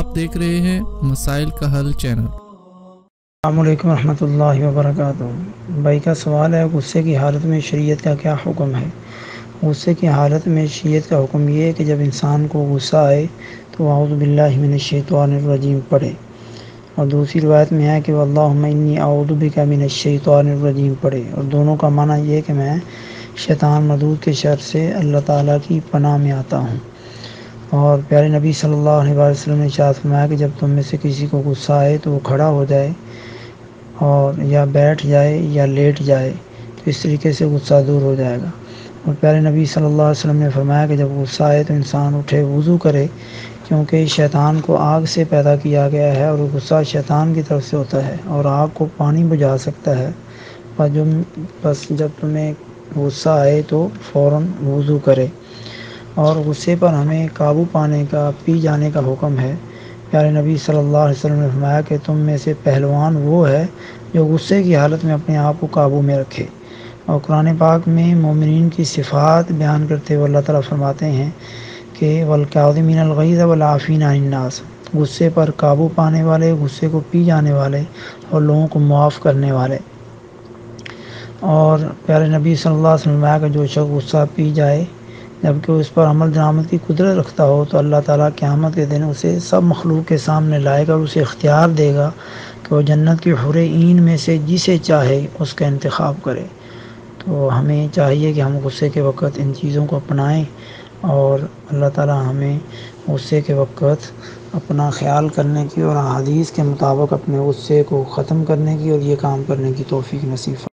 آپ دیکھ رہے ہیں مسائل کا حل چینل۔ السلام علیکم ورحمۃ اللہ وبرکاتہ۔ بھائی کا سوال ہے، غصے کی حالت میں شریعت کا کیا حکم ہے؟ غصے کی حالت میں شریعت کا حکم یہ ہے کہ جب انسان کو غصہ آئے تو اعوذ باللہ من الشیطان الرجیم پڑھے، اور دوسری روایت میں ہے کہ اللہم انی اعوذ بک من الشیطان الرجیم پڑھے، اور دونوں کا معنی یہ ہے کہ میں شیطان مردود کے شر سے اللہ تعالیٰ کی پناہ میں آتا ہوں۔ اور پیارے نبی صلی اللہ علیہ وسلم نے ارشاد فرمایا کہ جب تم میں سے کسی کو غصہ آئے تو وہ کھڑا ہو جائے اور یا بیٹھ جائے یا لیٹ جائے، تو اس طریقے سے غصہ دور ہو جائے گا۔ اور پیارے نبی صلی اللہ علیہ وسلم نے فرمایا کہ جب غصہ آئے تو انسان اٹھے وضو کرے، کیونکہ شیطان کو آگ سے پیدا کیا گیا ہے اور غصہ شیطان کی طرف سے ہوتا ہے، اور آگ کو پانی بجھا سکتا ہے۔ بس جب تمہیں غصہ آئے تو فوراً وضو کرے۔ اور غصے پر ہمیں قابو پانے کا، پی جانے کا حکم ہے۔ پیارے نبی صلی اللہ علیہ وسلم نے فرمایا کہ تم میں سے پہلوان وہ ہے جو غصے کی حالت میں اپنے آپ کو قابو میں رکھے۔ اور قرآن پاک میں مومنین کی صفات بیان کرتے ہوئے اللہ تعالیٰ فرماتے ہیں کہ والکاظمین الغیظ والعافین عن الناس، غصے پر قابو پانے والے، غصے کو پی جانے والے اور لوگوں کو معاف کرنے والے۔ اور پیارے نبی صلی اللہ علیہ وسلم نے فرمایا کہ جو شخص غصہ پی جائے جبکہ اس پر عمل درآمد کی قدرت رکھتا ہو تو اللہ تعالیٰ قیامت کے دن اسے سب مخلوق کے سامنے لائے گا اور اسے اختیار دے گا کہ وہ جنت کی حور عین میں سے جسے چاہے اس کا انتخاب کرے۔ تو ہمیں چاہیے کہ ہم غصے کے وقت ان چیزوں کو اپنائیں، اور اللہ تعالیٰ ہمیں غصے کے وقت اپنا خیال کرنے کی اور احادیث کے مطابق اپنے غصے کو ختم کرنے کی اور یہ کام کرنے کی توفیق نصیب فرمائے۔